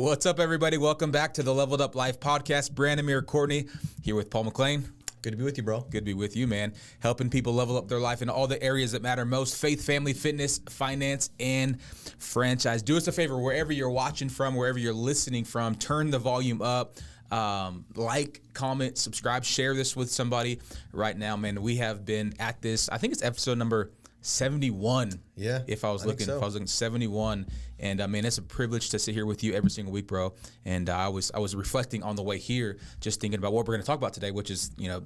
What's up, everybody? Welcome back to the Leveled Up Life podcast. Branamier, Courtney, here with Paul McClain. Good to be with you, bro. Good to be with you, man. Helping people level up their life in all the areas that matter most: faith, family, fitness, finance, and franchise. Do us a favor, wherever you're watching from, wherever you're listening from, turn the volume up. Like, comment, subscribe, share this with somebody right now, man. We have been at this, I think it's episode number 71. Yeah. If I was looking 71. And I mean, it's a privilege to sit here with you every single week, bro. And I was reflecting on the way here, just thinking about what we're going to talk about today, which is, the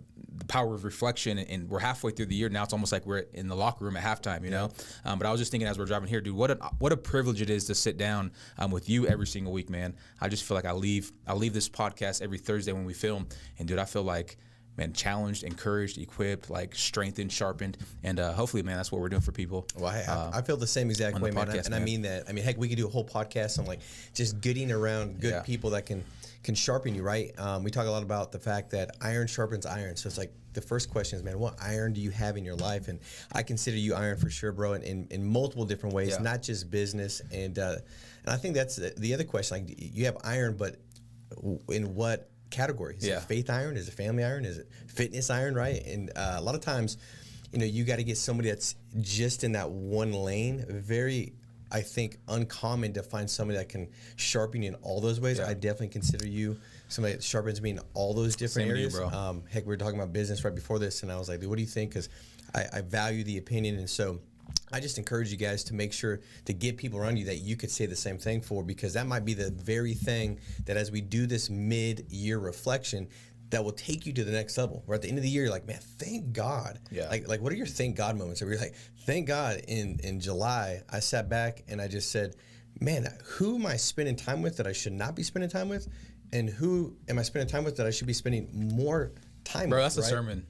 power of reflection. And we're halfway through the year now. It's almost like we're in the locker room at halftime, you know. But I was just thinking as we're driving here, dude, what a privilege it is to sit down with you every single week, man. I just feel like I leave this podcast every Thursday when we film, and dude, I feel like, man, challenged, encouraged, equipped, like strengthened, sharpened, and hopefully, man, that's what we're doing for people. Well, I feel the same exact way, man. Podcast, and I mean that. I mean, heck, we could do a whole podcast on like just getting around good people that can sharpen you, right? We talk a lot about the fact that iron sharpens iron. So it's like the first question is, man, what iron do you have in your life? And I consider you iron for sure, bro, in multiple different ways, not just business. And I think that's the other question. Like, you have iron, but in what category? Is it faith iron? Is it family iron? Is it fitness iron, right? And a lot of times, you got to get somebody that's just in that one lane. Very, I think, uncommon to find somebody that can sharpen you in all those ways. I definitely consider you somebody that sharpens me in all those different areas. You, bro. Heck, we were talking about business right before this, and I was like, dude, what do you think? Because I value the opinion, and so I just encourage you guys to make sure to get people around you that you could say the same thing for, because that might be the very thing that as we do this mid-year reflection, that will take you to the next level. Where at the end of the year, you're like, man, thank God. Yeah. Like what are your thank God moments? Where you're like, thank God in July, I sat back and I just said, man, who am I spending time with that I should not be spending time with? And who am I spending time with that I should be spending more time with? Bro, that's a sermon.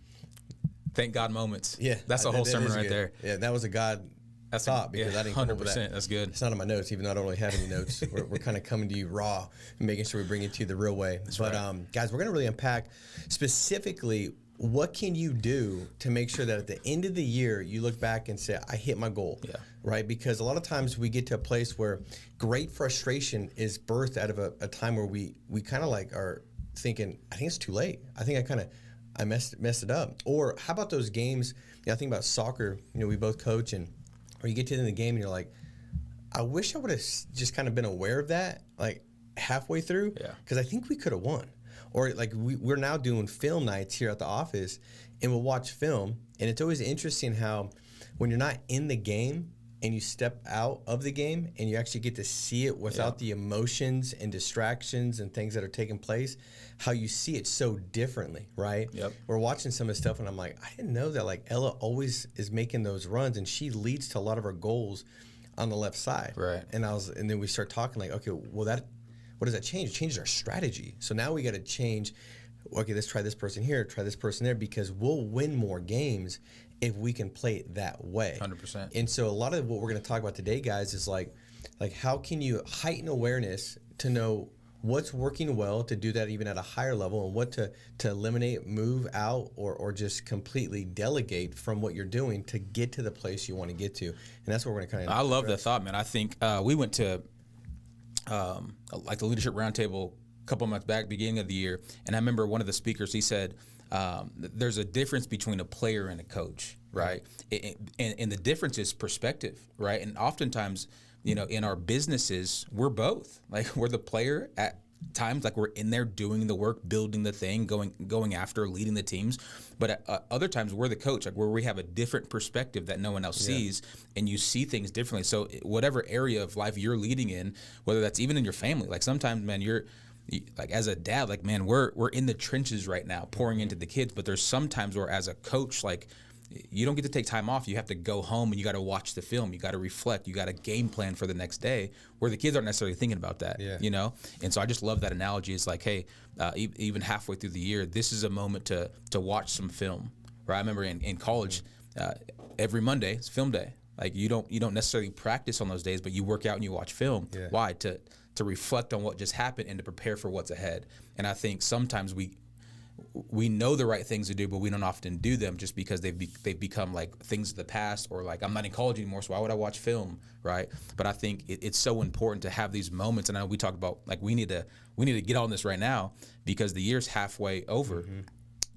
Thank God moments. Yeah. That's a whole sermon right there. Yeah, that was a God thought, because I didn't come up with that. That's good. It's not on my notes, even though I don't really have any notes. We're kind of coming to you raw and making sure we bring it to you the real way. But guys, we're going to really unpack specifically what can you do to make sure that at the end of the year, you look back and say, I hit my goal, right? Because a lot of times we get to a place where great frustration is birthed out of a time where we kind of like are thinking, I think it's too late. I think I messed it up. Or how about those games? I think about soccer. We both coach, and or you get to the end of the game and you're like, I wish I would have just kind of been aware of that like halfway through, because I think we could have won. Or like we're now doing film nights here at the office, and we'll watch film, and it's always interesting how when you're not in the game and you step out of the game and you actually get to see it without the emotions and distractions and things that are taking place, how you see it so differently, right? Yep. We're watching some of the stuff, and I'm like, I didn't know that like Ella always is making those runs, and she leads to a lot of our goals on the left side. Right. And then we start talking like, okay, well what does that change? It changes our strategy. So now we got to change, okay, let's try this person here, try this person there, because we'll win more games if we can play it that way. 100%. And so a lot of what we're going to talk about today, guys, is like how can you heighten awareness to know what's working well, to do that even at a higher level, and what to eliminate, move out, or just completely delegate from what you're doing to get to the place you want to get to. And that's what we're going to kind of. I love that thought, man. I think we went to like the leadership roundtable a couple months back, beginning of the year, and I remember one of the speakers, he said, there's a difference between a player and a coach, right? And the difference is perspective, right? And oftentimes, in our businesses, we're both. Like, we're the player at times, like we're in there doing the work, building the thing, going after, leading the teams. But at other times, we're the coach, like where we have a different perspective that no one else sees, and you see things differently. So whatever area of life you're leading in, whether that's even in your family, like sometimes, man, like as a dad, like, man, we're in the trenches right now pouring into the kids, but there's some times where as a coach, like, you don't get to take time off. You have to go home and you got to watch the film. You got to reflect. You got to game plan for the next day, where the kids aren't necessarily thinking about that, And so I just love that analogy. It's like, hey, even halfway through the year, this is a moment to watch some film, right? I remember in college, every Monday is film day. Like, you don't necessarily practice on those days, but you work out and you watch film. Yeah. Why? To reflect on what just happened and to prepare for what's ahead. And I think sometimes we know the right things to do, but we don't often do them just because they've become like things of the past, or like, I'm not in college anymore, so why would I watch film, right? But I think it's so important to have these moments. And I know we talked about, like, we need to get on this right now because the year's halfway over.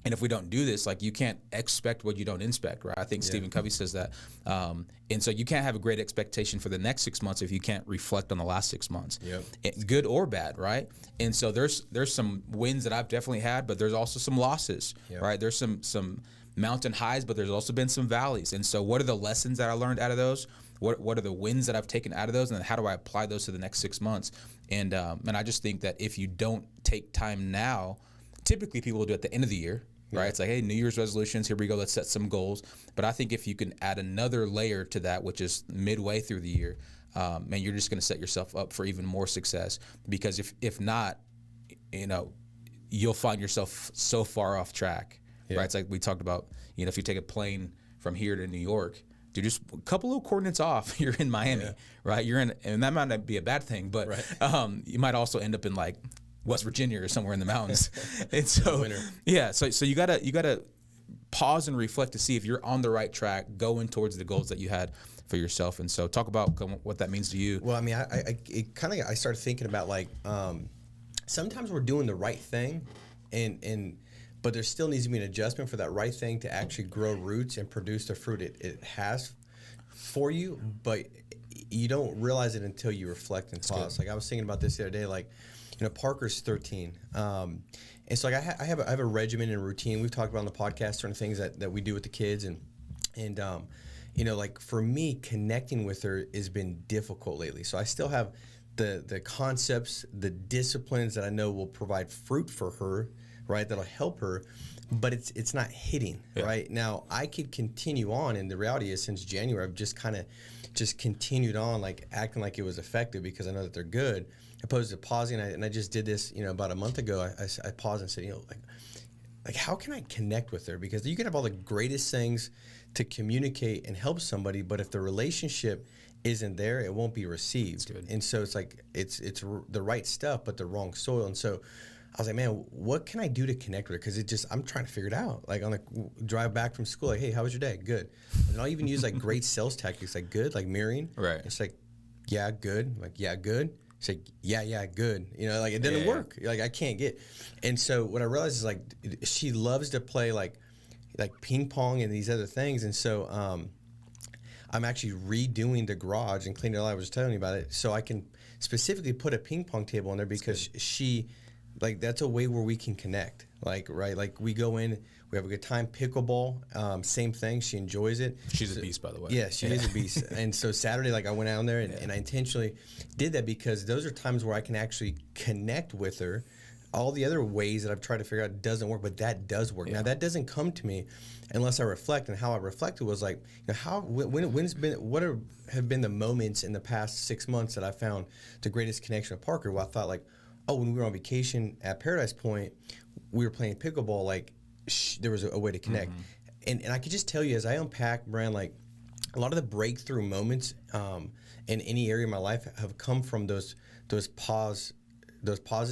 And if we don't do this, like, you can't expect what you don't inspect, right? I think Stephen Covey says that. And so you can't have a great expectation for the next 6 months if you can't reflect on the last 6 months, good or bad, right? And so there's some wins that I've definitely had, but there's also some losses, right? There's some mountain highs, but there's also been some valleys. And so what are the lessons that I learned out of those? What are the wins that I've taken out of those? And then how do I apply those to the next 6 months? And I just think that if you don't take time now, typically people will do it at the end of the year, right? It's like, hey, New Year's resolutions, here we go, let's set some goals. But I think if you can add another layer to that, which is midway through the year, man, you're just going to set yourself up for even more success. Because if not, you'll find yourself so far off track, right? It's like we talked about, if you take a plane from here to New York, dude, just a couple little coordinates off, you're in Miami, right? And that might not be a bad thing, but you might also end up in like West Virginia or somewhere in the mountains. And so, so you gotta pause and reflect to see if you're on the right track, going towards the goals that you had for yourself. And so talk about what that means to you. Well, I mean, I started thinking about, like, sometimes we're doing the right thing, but there still needs to be an adjustment for that right thing to actually grow roots and produce the fruit it has for you, but you don't realize it until you reflect and pause. Like, I was thinking about this the other day, like, Parker's 13. And so, like, I have a regimen and routine. We've talked about on the podcast certain things that we do with the kids. And like, for me, connecting with her has been difficult lately. So I still have the concepts, the disciplines that I know will provide fruit for her, right? That'll help her. But it's not hitting, right? Now, I could continue on, and the reality is, since January, I've just kind of continued on, like, acting like it was effective because I know that they're good, opposed to pausing. And I just did this, about a month ago. I paused and said, like, how can I connect with her? Because you can have all the greatest things to communicate and help somebody, but if the relationship isn't there, it won't be received. And so it's like it's the right stuff, but the wrong soil. And so I was like, man, what can I do to connect with her? Because I'm trying to figure it out. Like, on the drive back from school, like, hey, how was your day? Good. And I'll even use, like, great sales tactics, like good, like mirroring. Right. It's like, yeah, good. Like, yeah, good. It's like, yeah, good. Like, it didn't work. Like, I can't get. And so what I realized is, like, she loves to play like ping pong and these other things. And so I'm actually redoing the garage and cleaning it out. I was just telling you about it. So I can specifically put a ping pong table in there because she, like, that's a way where we can connect. Like, right? Like, we go in, we have a good time. Pickleball, same thing. She enjoys it. She's a beast, by the way. Yeah, she is a beast. And so Saturday, like, I went out there and I intentionally did that because those are times where I can actually connect with her. All the other ways that I've tried to figure out doesn't work, but that does work. Now, that doesn't come to me unless I reflect. And how I reflected was like, what have been the moments in the past 6 months that I found the greatest connection with Parker? Well, I thought, like, when we were on vacation at Paradise Point, we were playing pickleball. Like, there was a way to connect. And I could just tell you, as I unpack, Brian, like, a lot of the breakthrough moments in any area of my life have come from those pauses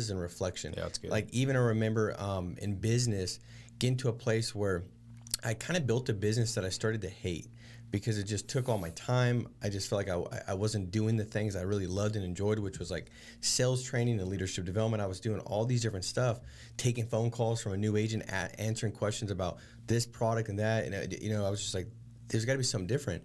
and reflection. Yeah, that's good. Like, even I remember in business, getting to a place where I kind of built a business that I started to hate because it just took all my time. I just felt like I wasn't doing the things I really loved and enjoyed, which was like sales training and leadership development. I was doing all these different stuff, taking phone calls from a new agent, answering questions about this product and that. And, I was just like, there's got to be something different.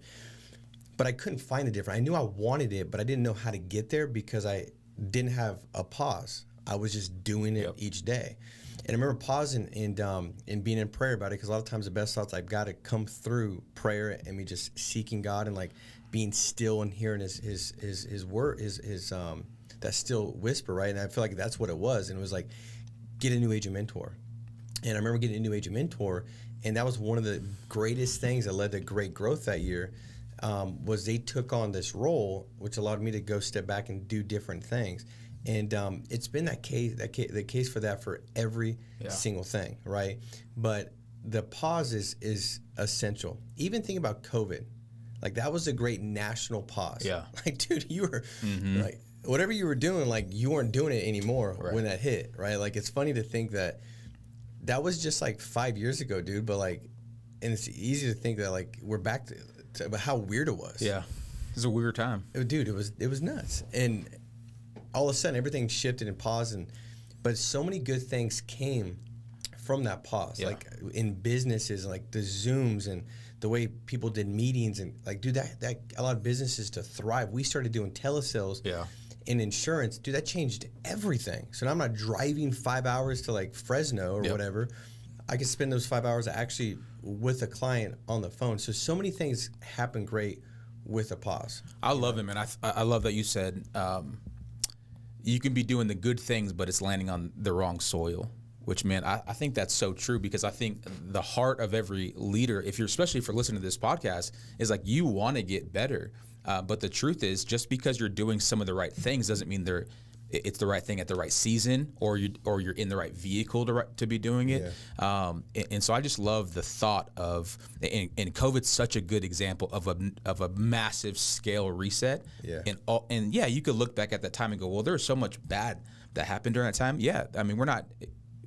But I couldn't find the different. I knew I wanted it, but I didn't know how to get there because I didn't have a pause. I was just doing it each day. And I remember pausing and being in prayer about it, because a lot of times the best thoughts I've got to come through prayer and me just seeking God and, like, being still and hearing his word, his that still whisper, right? And I feel like that's what it was. And it was like, get a new agent mentor. And I remember getting a new agent mentor, and that was one of the greatest things that led to great growth that year. Was they took on this role, which allowed me to go step back and do different things. And it's been the case for that for every single thing, right? But the pause is essential. Even think about COVID. Like, that was a great national pause. Yeah. Like, dude, you were like, whatever you were doing, like, you weren't doing it anymore when that hit, right? Like, it's funny to think that that was just like 5 years ago, dude. But like, and it's easy to think that like we're back to how weird it was. Yeah, it's a weird time, Dude. It was nuts, and all of a sudden everything shifted and paused, but so many good things came from that pause, like in businesses and like the Zooms and the way people did meetings and like, dude, that allowed businesses to thrive. We started doing telesales. In insurance, dude, that changed everything. So now I'm not driving 5 hours to like Fresno or whatever. I can spend those 5 hours actually with a client on the phone. So many things happen great with a pause. I love it, man. I love that you said you can be doing the good things, but it's landing on the wrong soil. Which, man, I think that's so true, because I think the heart of every leader, especially if you're listening to this podcast, is like you want to get better. But the truth is, just because you're doing some of the right things doesn't mean it's the right thing at the right season, or you're in the right vehicle to be doing it. And so I just love the thought of, and COVID's such a good example of a massive scale reset. And you could look back at that time and go, well, there's so much bad that happened during that time. Yeah, I mean, we're not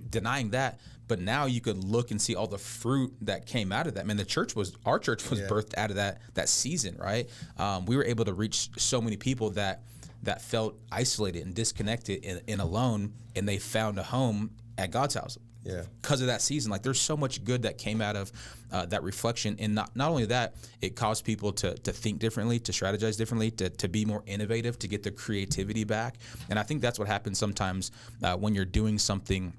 denying that, but now you could look and see all the fruit that came out of that. Man, our church was birthed out of that season, right? We were able to reach so many people that felt isolated and disconnected and alone, and they found a home at God's house. Because of that season. Like, there's so much good that came out of that reflection, and not only that, it caused people to think differently, to strategize differently, to be more innovative, to get their creativity back. And I think that's what happens sometimes when you're doing something.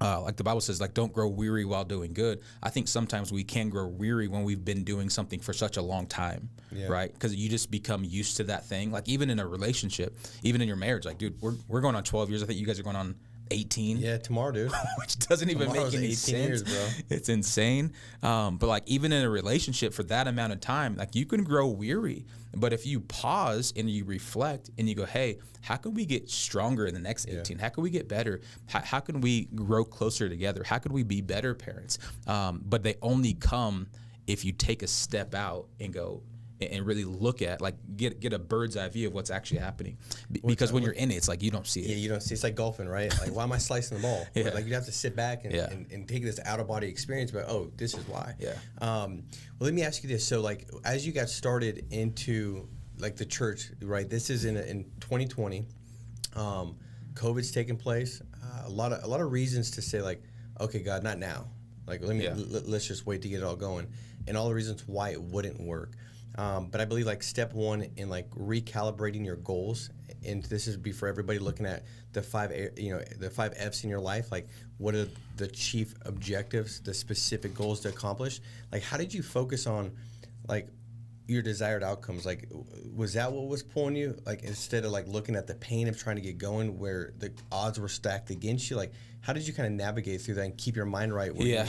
Like the Bible says, like, don't grow weary while doing good. I think sometimes we can grow weary when we've been doing something for such a long time, right? Because you just become used to that thing. Like, even in a relationship, even in your marriage, like, dude, we're going on 12 years. I think you guys are going on 18. Yeah, tomorrow, dude. Which doesn't even make any sense. Years, bro. It's insane. But like, even in a relationship for that amount of time, like, you can grow weary. But if you pause and you reflect and you go, hey, how can we get stronger in the next 18? How can we get better? How can we grow closer together? How can we be better parents? But they only come if you take a step out and go and really look at, like, get a bird's eye view of what's actually happening. Because when you're in it, it's like you don't see it. Yeah, you don't see it. It's like golfing, right? Like, why am I slicing the ball? Like, you have to sit back and take this out-of-body experience, but, oh, this is why. Well, let me ask you this. So, like, as you got started into, like, the church, right, this is in 2020. COVID's taking place. A lot of reasons to say, like, okay, God, not now. Like, let's just wait to get it all going. And all the reasons why it wouldn't work. But I believe, like, step one in, like, recalibrating your goals, and this is be for everybody looking at the five F's in your life. Like, what are the chief objectives, the specific goals to accomplish? Like, how did you focus on, like, your desired outcomes? Like, was that what was pulling you? Like, instead of, like, looking at the pain of trying to get going where the odds were stacked against you, like, how did you kind of navigate through that and keep your mind right where you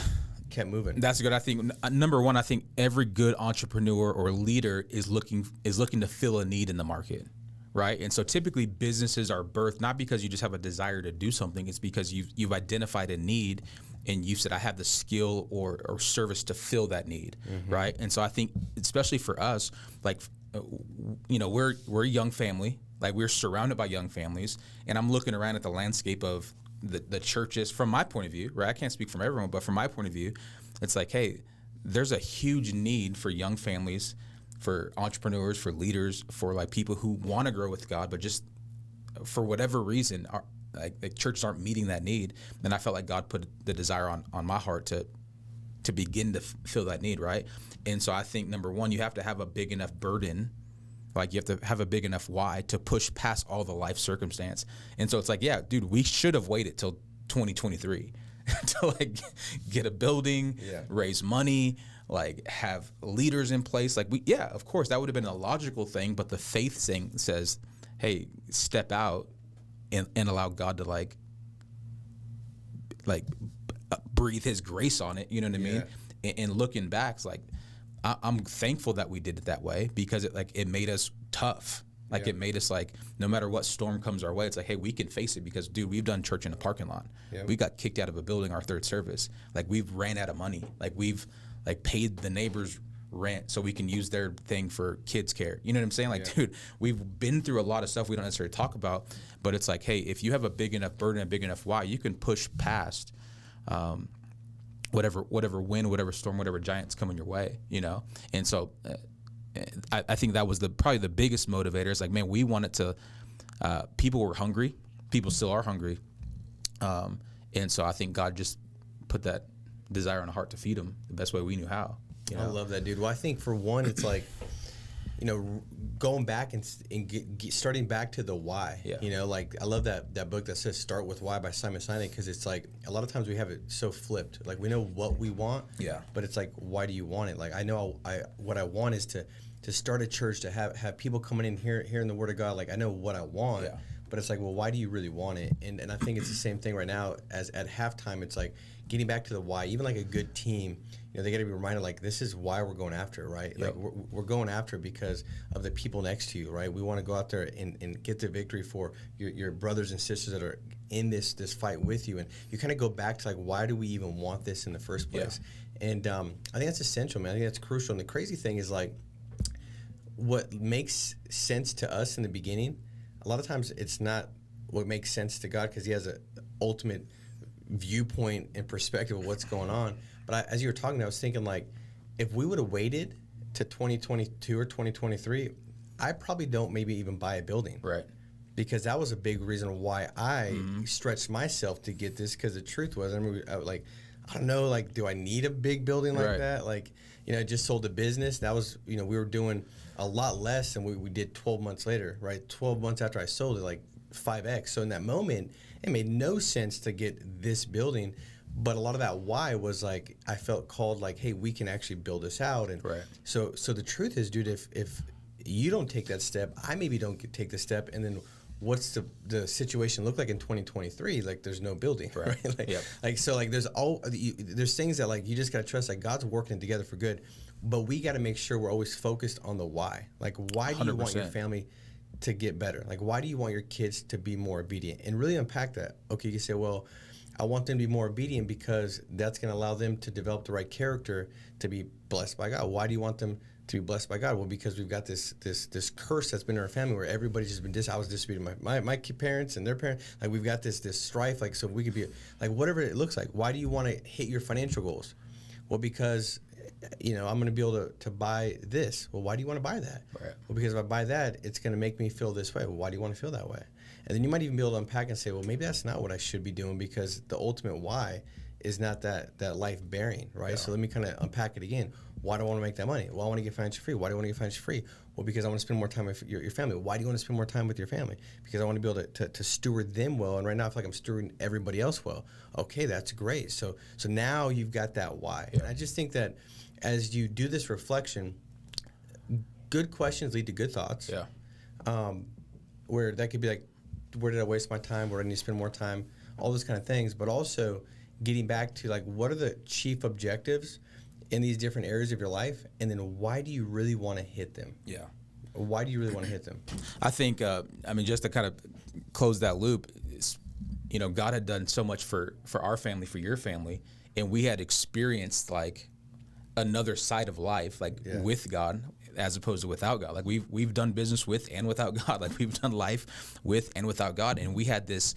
kept moving? That's good. I think number one, I think every good entrepreneur or leader is looking to fill a need in the market, right? And so typically businesses are birthed not because you just have a desire to do something. It's because you've identified a need and you've said, I have the skill or service to fill that need, right? And so I think, especially for us, like, we're a young family. Like, we're surrounded by young families, and I'm looking around at the landscape of the churches from my point of view, right? I can't speak from everyone, but from my point of view, it's like, hey, there's a huge need for young families, for entrepreneurs, for leaders, for, like, people who want to grow with God, but just for whatever reason, like churches aren't meeting that need. And I felt like God put the desire on my heart to begin to fill that need, right? And so I think, number one, you have to have a big enough burden. Like, you have to have a big enough why to push past all the life circumstance. And so it's like, yeah, dude, we should have waited till 2023 to, like, get a building, raise money, like, have leaders in place. Like, of course, that would have been a logical thing, but the faith thing says, hey, step out and allow God to, like breathe His grace on it. You know what I mean? And looking back, it's like, I'm thankful that we did it that way, because it made us tough. Like, it made us, like, no matter what storm comes our way, it's like, hey, we can face it, because, dude, we've done church in a parking lot. We got kicked out of a building our third service. Like, we've ran out of money. Like, we've, like, paid the neighbors rent so we can use their thing for kids care. You know what I'm saying? Like, dude, we've been through a lot of stuff we don't necessarily talk about, but it's like, hey, if you have a big enough burden, a big enough why, you can push past whatever wind, whatever storm, whatever giants coming your way, you know? And so I think that was probably the biggest motivator. It's like, man, we wanted to, people were hungry. People still are hungry. And so I think God just put that desire on the heart to feed them the best way we knew how. You know? I love that, dude. Well, I think for one, it's like, you know, going back and starting back to the why. Yeah. You know, like I love that book that says "Start with Why" by Simon Sinek, because it's like a lot of times we have it so flipped. Like we know what we want, yeah, but it's like, why do you want it? Like I know what I want is to start a church, to have people coming in hearing the word of God. Like I know what I want, yeah. But it's like, well, why do you really want it? And I think it's the same thing right now as at halftime. It's like getting back to the why. Even like a good team, you know, they got to be reminded, like, this is why we're going after it, right? Yep. Like we're going after it because of the people next to you, right? We want to go out there and get the victory for your brothers and sisters that are in this fight with you. And you kind of go back to like, why do we even want this in the first place? Yeah. And I think that's essential, man. I think that's crucial. And the crazy thing is, like, what makes sense to us in the beginning, a lot of times it's not what makes sense to God, because he has an ultimate viewpoint and perspective of what's going on. But as you were talking, I was thinking, like, if we would have waited to 2022 or 2023, I probably don't maybe even buy a building. Right. Because that was a big reason why I stretched myself to get this, because the truth was, I don't know, like, do I need a big building like that? Like, you know, I just sold a business. That was, you know, we were doing a lot less than we did 12 months later, right? 12 months after I sold it, like 5X. So in that moment, it made no sense to get this building. But a lot of that why was like, I felt called, like, hey, we can actually build this out. And so the truth is, dude, if you don't take that step, I maybe don't take the step, and then what's the situation look like in 2023? Like, there's no building, right? Like, so like there's things that, like, you just got to trust, like, God's working it together for good, but we got to make sure we're always focused on the why. Like, why do you 100%. want your family to get better? Like, why do you want your kids to be more obedient? And really unpack that. Okay, you say, well, I want them to be more obedient because that's going to allow them to develop the right character to be blessed by God. Why do you want them to be blessed by God? Well, because we've got this curse that's been in our family where everybody's just been I was disputing my parents and their parents. Like, we've got this strife. Like, so we could be like, whatever it looks like. Why do you want to hit your financial goals? Well, because, you know, I'm going to be able to buy this. Well, why do you want to buy that? Right. Well, because if I buy that, it's going to make me feel this way. Well, why do you want to feel that way? And then you might even be able to unpack and say, well, maybe that's not what I should be doing, because the ultimate why is not that life bearing, right? Yeah. So let me kind of unpack it again. Why do I want to make that money? Well, I want to get financially free. Why do I want to get financially free? Well, because I want to spend more time with your family. Why do you want to spend more time with your family? Because I want to be able to steward them well. And right now I feel like I'm stewarding everybody else well. Okay, that's great. So now you've got that why. Yeah. And I just think that as you do this reflection, good questions lead to good thoughts. Yeah. Where that could be like, where did I waste my time? Where do I need to spend more time? All those kind of things. But also getting back to, like, what are the chief objectives in these different areas of your life? And then why do you really want to hit them? Yeah. Why do you really want to hit them? I think, just to kind of close that loop, you know, God had done so much for our family, for your family, and we had experienced, like, another side of life, like, with God, as opposed to without God. Like, we've done business with and without God. Like, we've done life with and without God, and we had this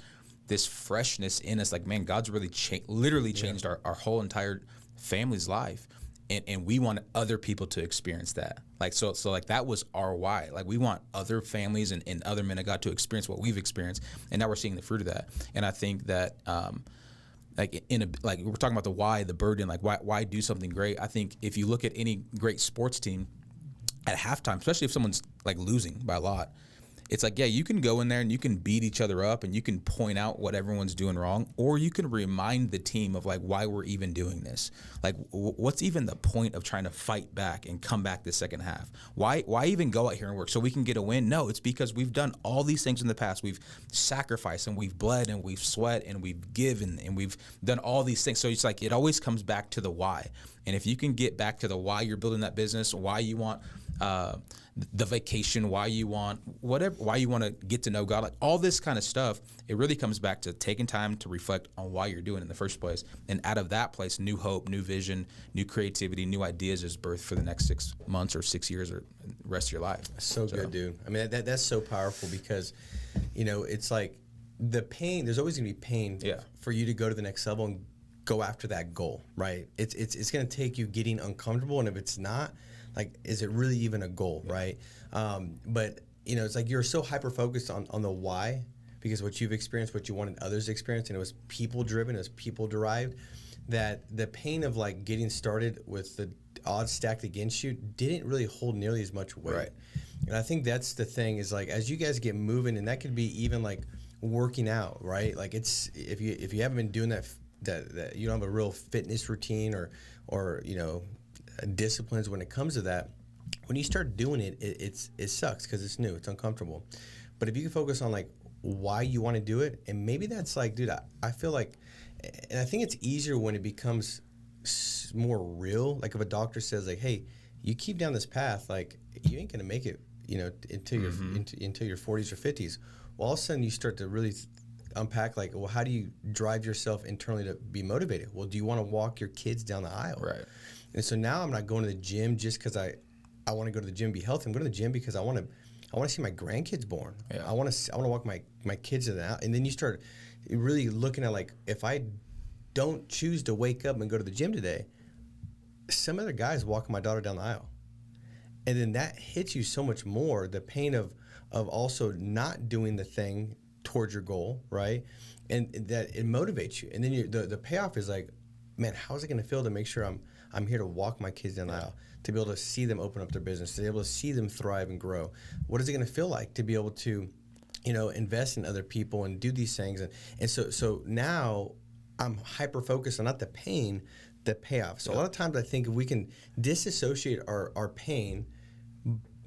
freshness in us. Like, man, God's really literally changed our whole entire family's life, and we want other people to experience that. Like, so like, that was our why. Like, we want other families and other men of God to experience what we've experienced, and now we're seeing the fruit of that. And I think that like we're talking about the why, the burden, like, why do something great. I think if you look at any great sports team at halftime, especially if someone's, like, losing by a lot, it's like, yeah, you can go in there and you can beat each other up and you can point out what everyone's doing wrong, or you can remind the team of, like, why we're even doing this. Like, what's even the point of trying to fight back and come back the second half? Why even go out here and work so we can get a win? No, it's because we've done all these things in the past. We've sacrificed and we've bled and we've sweat and we've given and we've done all these things. So it's like, it always comes back to the why. And if you can get back to the why you're building that business, why you want the vacation, why you want whatever, why you want to get to know God, like, all this kind of stuff, it really comes back to taking time to reflect on why you're doing it in the first place. And out of that place, new hope, new vision, new creativity, new ideas is birthed for the next 6 months or 6 years or the rest of your life. So good, dude. I mean, that's so powerful, because, you know, it's like the pain, there's always going to be pain for you to go to the next level and go after that goal, right? It's going to take you getting uncomfortable, and if it's not, like, is it really even a goal, right? But you know, it's like you're so hyper focused on the why, because what you've experienced, what you wanted others to experience, and it was people driven, it was people derived, that the pain of like getting started with the odds stacked against you didn't really hold nearly as much weight. Right. And I think that's the thing, is like, as you guys get moving, and that could be even like working out, right? Like, it's, if you haven't been doing that you don't have a real fitness routine or you know, disciplines when it comes to that, when you start doing it, it sucks because it's new, it's uncomfortable. But if you can focus on like why you want to do it, and maybe that's like, dude, I feel like, and I think it's easier when it becomes more real. Like if a doctor says like, hey, you keep down this path, like you ain't gonna make it, you know, until your 40s or 50s. Well, all of a sudden you start to really unpack like, well, how do you drive yourself internally to be motivated? Well, do you want to walk your kids down the aisle? Right. And so now I'm not going to the gym just because I want to go to the gym and be healthy. I'm going to the gym because I want to see my grandkids born. Yeah. I want to walk my kids in the aisle. And then you start really looking at like, if I don't choose to wake up and go to the gym today, some other guy's walking my daughter down the aisle. And then that hits you so much more, the pain of also not doing the thing towards your goal, right? And that it motivates you. And then the payoff is like, man, how is it going to feel to make sure I'm here to walk my kids down the aisle, to be able to see them open up their business, to be able to see them thrive and grow? What is it going to feel like to be able to, you know, invest in other people and do these things? And so now I'm hyper focused on not the pain, the payoff. So a lot of times I think if we can disassociate our pain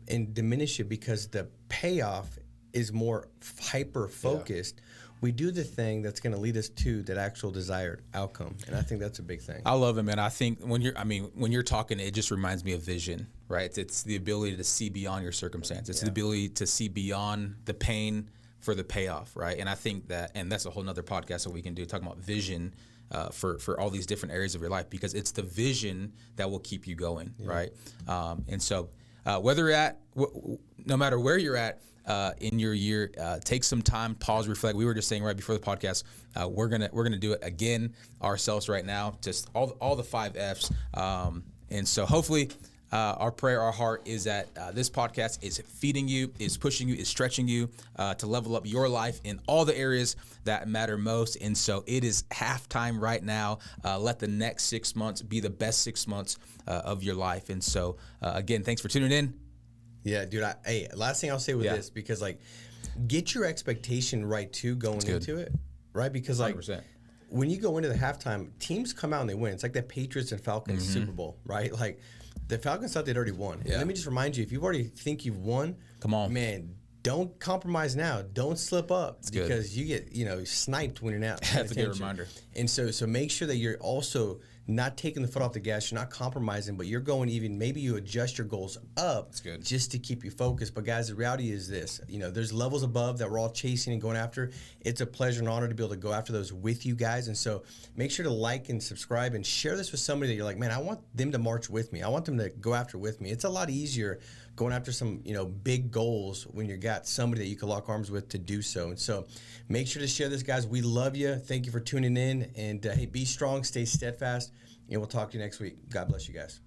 and diminish it because the payoff is more hyper focused, we do the thing that's going to lead us to that actual desired outcome. And I think that's a big thing. I love it, man. I think when you're talking, it just reminds me of vision, right? It's the ability to see beyond your circumstance. It's the ability to see beyond the pain for the payoff, right? And I think that's a whole nother podcast that we can do, talking about vision for all these different areas of your life, because it's the vision that will keep you going, right? And so whether you're at, no matter where you're at in your year, take some time, pause, reflect. We were just saying right before the podcast, we're gonna do it again ourselves right now, just all the 5 F's. And so hopefully our prayer, our heart is that this podcast is feeding you, is pushing you, is stretching you to level up your life in all the areas that matter most. And so it is halftime right now. Let the next 6 months be the best 6 months of your life. And so again, thanks for tuning in. Yeah, dude. Hey, last thing I'll say with this, because like, get your expectation right too going into it, right? Because like, 100%. When you go into the halftime, teams come out and they win. It's like the Patriots and Falcons Super Bowl, right? Like the Falcons thought they'd already won. Yeah. Let me just remind you, if you've already think you've won, come on, man. Don't compromise now. Don't slip up because you get, you know, sniped when you're not. That's a good reminder. And so make sure that you're also not taking the foot off the gas. You're not compromising, but you're going even. Maybe you adjust your goals up just to keep you focused. But guys, the reality is this: you know, there's levels above that we're all chasing and going after. It's a pleasure and honor to be able to go after those with you guys. And so make sure to like and subscribe and share this with somebody that you're like, man, I want them to march with me. I want them to go after with me. It's a lot easier going after some, you know, big goals when you got somebody that you can lock arms with to do so. And so make sure to share this, guys. We love you. Thank you for tuning in. And hey, be strong, stay steadfast, and we'll talk to you next week. God bless you guys.